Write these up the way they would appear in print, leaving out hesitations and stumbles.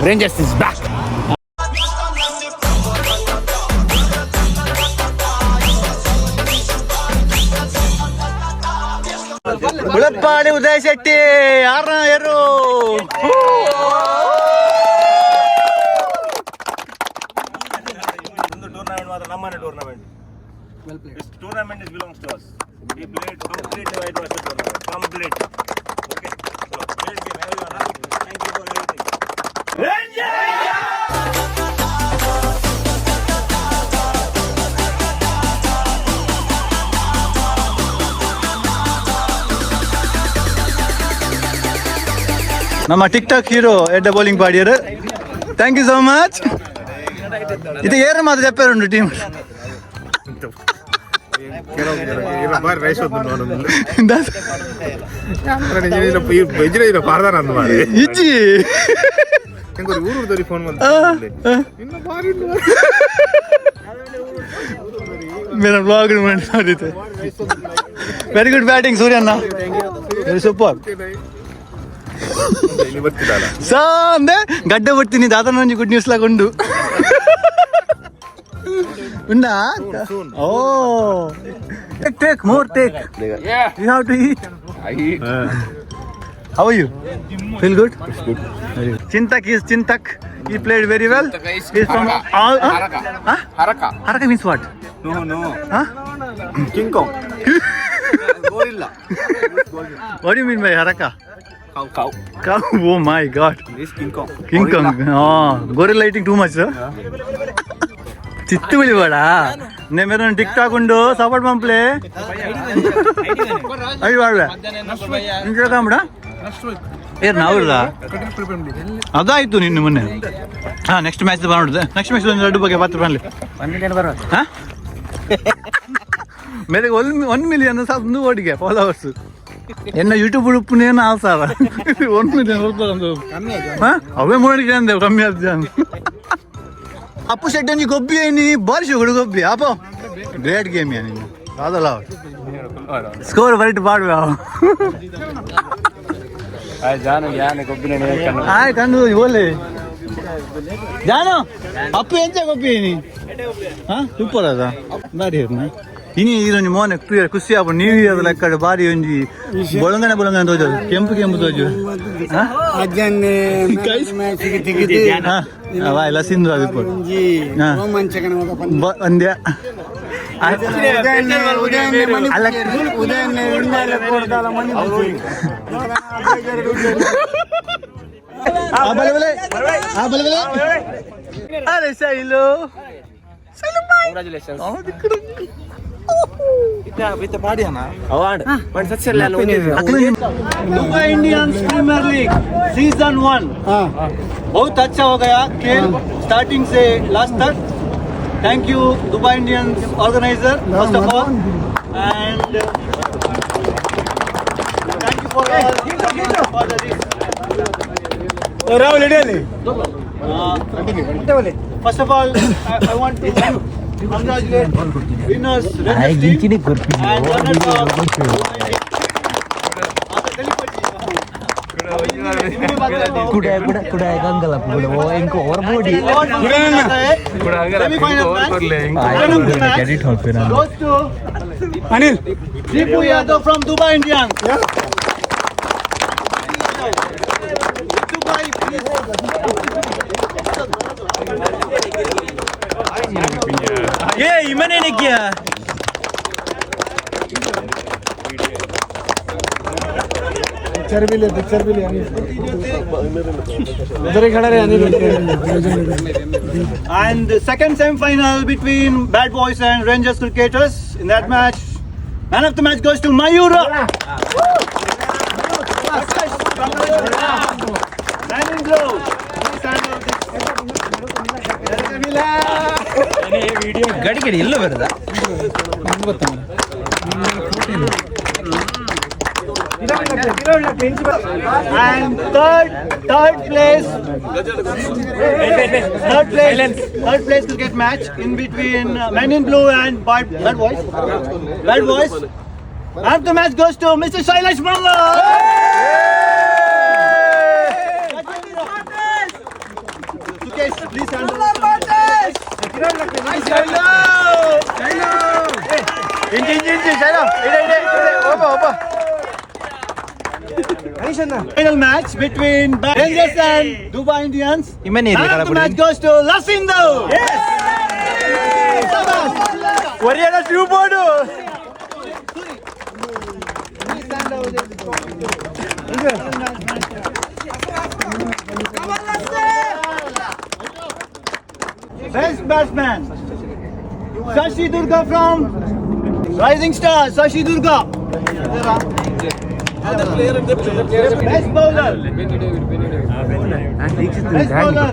Rangers is back. Ulappaadi Uday Shetty, yaru. Tournament. Well played. This tournament belongs to us. We played complete whitewash tournament. Complete. Okay. So, great game, everyone. Thank you for everything. ನಮ್ಮ TikTok hero at the bowling party. Thank you so much. ಇದು ಏರು ಮಾತ್ರ చెప్పారు team ಇಜ್ಜಿ ಮೇರಾ blog ಮಾಡಿದ್ದೆ. Very good batting ಸೂರ್ಯಣ್ಣ, very super. ಸಾ ಅಂದೆ ಗಡ್ಡೆ ಬಿಡ್ತೀನಿ ದಾದನ ಒಂಜಿ ಗುಡ್ ನ್ಯೂಸ್ ಲಾಗೊಂಡು ಉಂಡಾ. ಓ take more take. You have to eat. I eat. How are you? Feel good? Chintak is Chintak. He played very well. He's from Haraka. Haraka. Haraka means what? No. Huh? King Kong. Gorilla. What do you mean by Haraka? Cow. Cow. Oh my God. This King Kong. King Kong. Oh, gorilla eating too much, sir. ಚಿತ್ತು ಬಿಳಿಬೇಡ ನೇಮೇರ TikTok ಉಂಡು support ಪಂಪ್ಲೆ ಅಯ್ಯ ಮಾಡ್ಬೇ ಕೇಳ್ಕೊಂಬಿಡ ಏರ್ ನಾವ್ರದ ಅದಾಯ್ತು ನಿನ್ನ ಮೊನ್ನೆ. ಹಾಂ ನೆಕ್ಸ್ಟ್ ಮ್ಯಾಚ್ ನೋಡಿದೆ. ನೆಕ್ಸ್ಟ್ ಮ್ಯಾಚ್ ಒಂದು 2 ಬಗ್ಗೆ 10 ಬರಲಿ. ಹಾಂ ಮೇರೆ 1 ಮಿಲಿಯನ್ ಒಂದು ಓಡಿಗೆ ಫಾಲೋವರ್ಸ್ ಎನ್ನ ಯೂಟ್ಯೂಬ್ ಉಡುಪುನೇನು ಆಲ್ಸಾರ 1 ಮಿಲಿಯನ್ ಹಾಂ ಅವೇ ಮೂಡಿಗೆ ಅಂದೆ ಕಮ್ಮಿ ಆದ. ಅಪ್ಪು ಶೆಟ್ಟಿ ಗೊಬ್ಬಿ ಏನಿ ಬಾರಿಶು ಹುಡು ಗೊಬ್ಬಿ ಅಪ್ಪ ಗ್ರೇಟ್ ಗೇಮ್ ಯಾ ನೀನು ಅದಲ್ಲ ಸ್ಕೋರ್ ಬರಿಟ್ ಬಾಡ್ವೆ ಅವ ಆಯ್ ಕಣ್ಣು ಓಲೆ ಜಾನು ಅಪ್ಪು ಎಂಚ ಗೊಬ್ಬಿ ಏನಿ ಹಾಂ ಸೂಪರ್ ಅದ ಬಾರಿ ಇನಿ ಇದೊಂದು ಮೋನೆ ಖುಷಿ ಆಗ್ಬೋದು. ನ್ಯೂ ಇಯರ್ ಲೆಕ್ಕ ಬಾರಿ ಒಂಜಿ ಬೊಳಂಗನೆ ತೋಜದು ಕೆಂಪು ತೋಜು ಎಲ್ಲ ಸಿಂಧು ಆಗಿಪ್ಪು ಒಂದ್ಯ ಅರೆ ಶೈಲು Dubai Indians premier league season 1 बहुत अच्छा हो गया खेल स्टार्टिंग से लास्ट तक. Thank you Dubai Indians organiser first of all and thank you for first of all I want to congratulate winners Rangers team and runners-up. कुड़ा गंगल वो इनको और body goes to Anil Deepu Yadav from Dubai Indians. Dubai, please. ये इमने ने किया picture भी ले उधर ही खड़ा रहे. And the second semi-final between Bad Boys and Rangers cricketers. In that match, man of the match goes to Mayura. Man in blue. ಗಡಿ ಗಡಿ ಎಲ್ಲ ಬರದ and third place cricket match in between Men in Blue and Bad Boys. And the match goes to Mr. Shailesh Malla. Rakesh, please hand over. Final match between Rangers and Dubai Indians. And the match goes to Lasindo. Best batsman, Shashi Durga from Rising Star, Shashi Durga. Best bowler. Best bowler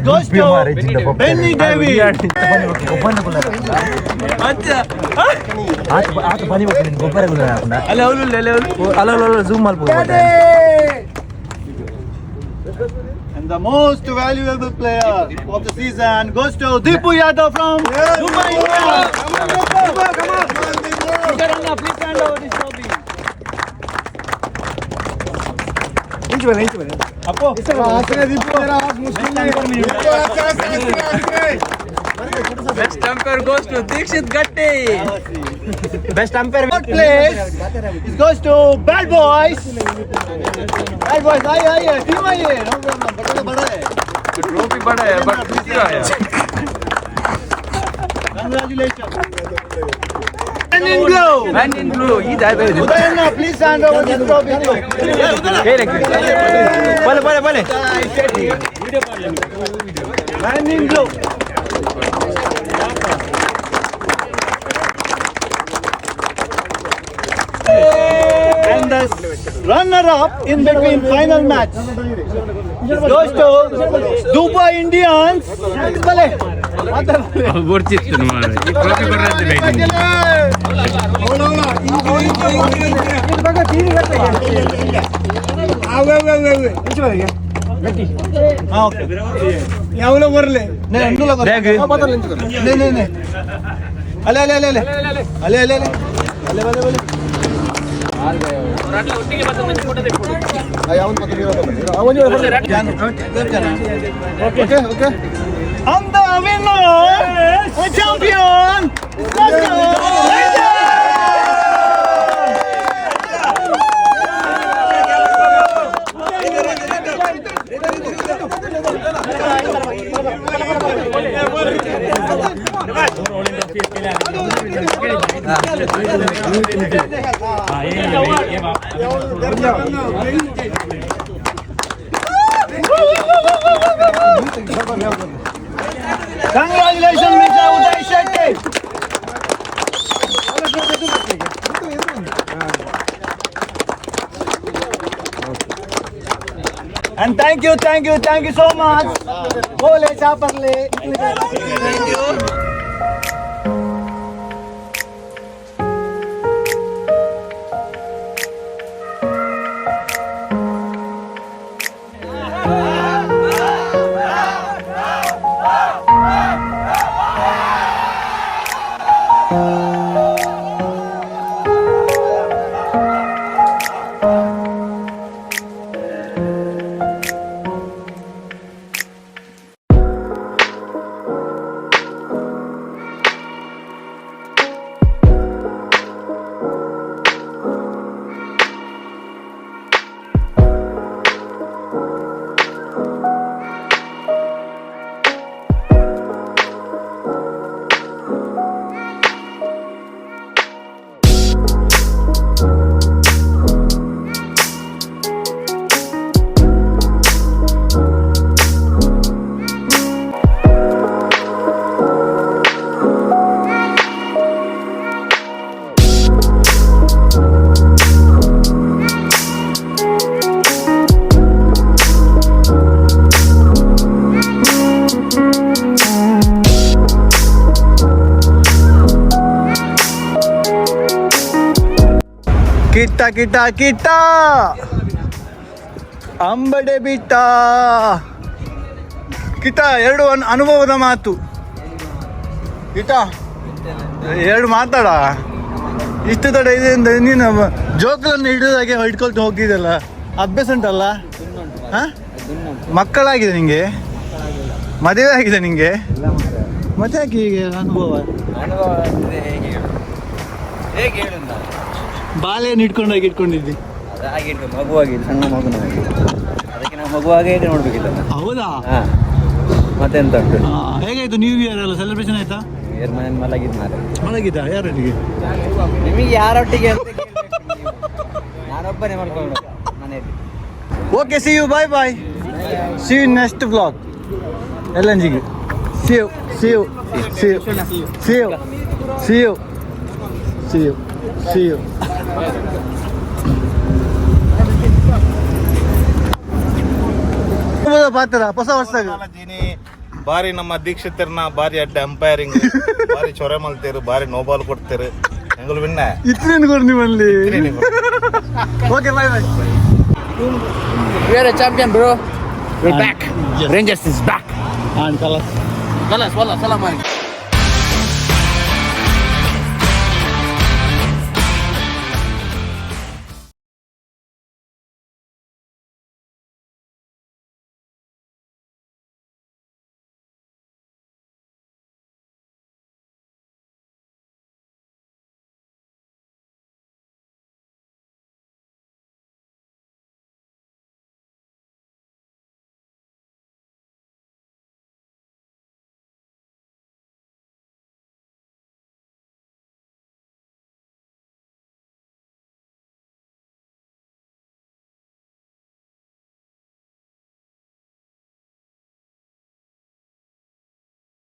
goes to Benny David. And the most valuable player of the season goes to Deepu Yadav from Dubai Indians. Please hand over this trophy. Best umpire goes to Dikshit Gatte. Best umpire Third place it goes to Bad Boys. Bad Boys, आइए team आइए. No problem, बड़ा है. Trophy बड़ा है but दूसरा है. Congratulations. Man in blue. Man in blue. Udayanna, please hand over this trophy. Bale. Man in blue. And the runner-up in between final match goes to Dubai Indians. Bale. ಗೊತ್ತಿತ್ತು ಮಾರ್ರೆ ಈ trophy ಬರತ್ತೆ batting Okay. ಯಾವಲೋ ಬರಲಿ ಅಲೆ Okay. And the winner, the champion, let's go! Congratulations, Mr. Uday Shetty. And thank you so much. Bole chaparle. Thank you. Kitta ಅಂಬಡೆ ಬಿಟ್ಟ ಕಿಟ್ಟ ಎರಡು ಅನುಭವದ ಮಾತು. ಕಿಟ್ಟ ಎರಡು ಮಾತಾಡ. ಇಷ್ಟು ತಡ ಇದೆ ಅಂತ ನೀನು ಜೋಕನ್ನು ಹಿಡಿದಾಗೆ ಹಿಡ್ಕೊಳ್ತಾ ಹೋಗಿದ್ದಲ್ಲ, ಅಭ್ಯಾಸ ಉಂಟಲ್ಲ? ಹಾಂ, ಮಕ್ಕಳಾಗಿದೆ ನಿಂಗೆ. ಮದುವೆ ಆಗಿದೆ ನಿಂಗೆ? ಮತ್ತೆ ಯಾಕೆ ಹೀಗೆ ಅನುಭವ? ಹೇಗೆ ಹೇಳು ನಾನು? ಬಾಲೆಯನ್ನು ಇಟ್ಕೊಂಡಾಗಿ ಇಟ್ಕೊಂಡಿದ್ದಿ. ಹಾಗೆ ಮಗುವಾಗಿ ಸಣ್ಣ ಮಗು ನಮಗೆ, ಅದಕ್ಕೆ ನಾವು ಮಗುವಾಗೇ ನೋಡ್ಬೇಕಿಲ್ಲ. ಹೌದಾ? ಹಾಂ, ಮತ್ತೆಂತ ಉಂಟು? ಹೇಗಾಯ್ತು ನ್ಯೂ ಇಯರ್ ಎಲ್ಲ ಸೆಲೆಬ್ರೇಷನ್ ಆಯ್ತಾ? ಇಯರ್ ಮನೇಲಿ ಮಲಗಿದ್ದು ಮಾರೆ. ಮಲಗಿದ್ದ ಯಾರೊಟ್ಟಿಗೆ? ನಿಮಗೆ ಯಾರೊಟ್ಟಿಗೆ ಅಂತ ಕೇಳ್ಬೇಕು ನೀವು. ನಾನೊಬ್ಬನೇ ಮಲ್ಕೊಂಡು ಮನೆಯಲ್ಲಿ. Okay, see you, bye bye, see you next vlog. ಎಲ್ಲಂಜಿಗೆ see you, see you, see you, see you, see you, see you, see you. ಪಾತ್ರ ಹೊಸ ವರ್ಷದಾಗ ಬಾರಿ ನಮ್ಮ ದೀಕ್ಷಿತರ್ನ ಬಾರಿ ಅಡ್ಡ ಅಂಪೈರಿಂಗ್ ಬಾರಿ ಚೊರೆ ಮಲ್ತೀರು, ಬಾರಿ ನೋಬಾಲ್ ಕೊಡ್ತೀರು. ಎಂಗಲ್ ವಿನ್ನ ಇತ್ರೇನು ಕೊಡ್ ನಿಮ್ಮಲ್ಲಿ. Okay, bye bye. We are a champion, bro. We're And- back. Yes. Rangers is back. And colors. Salam alaikum.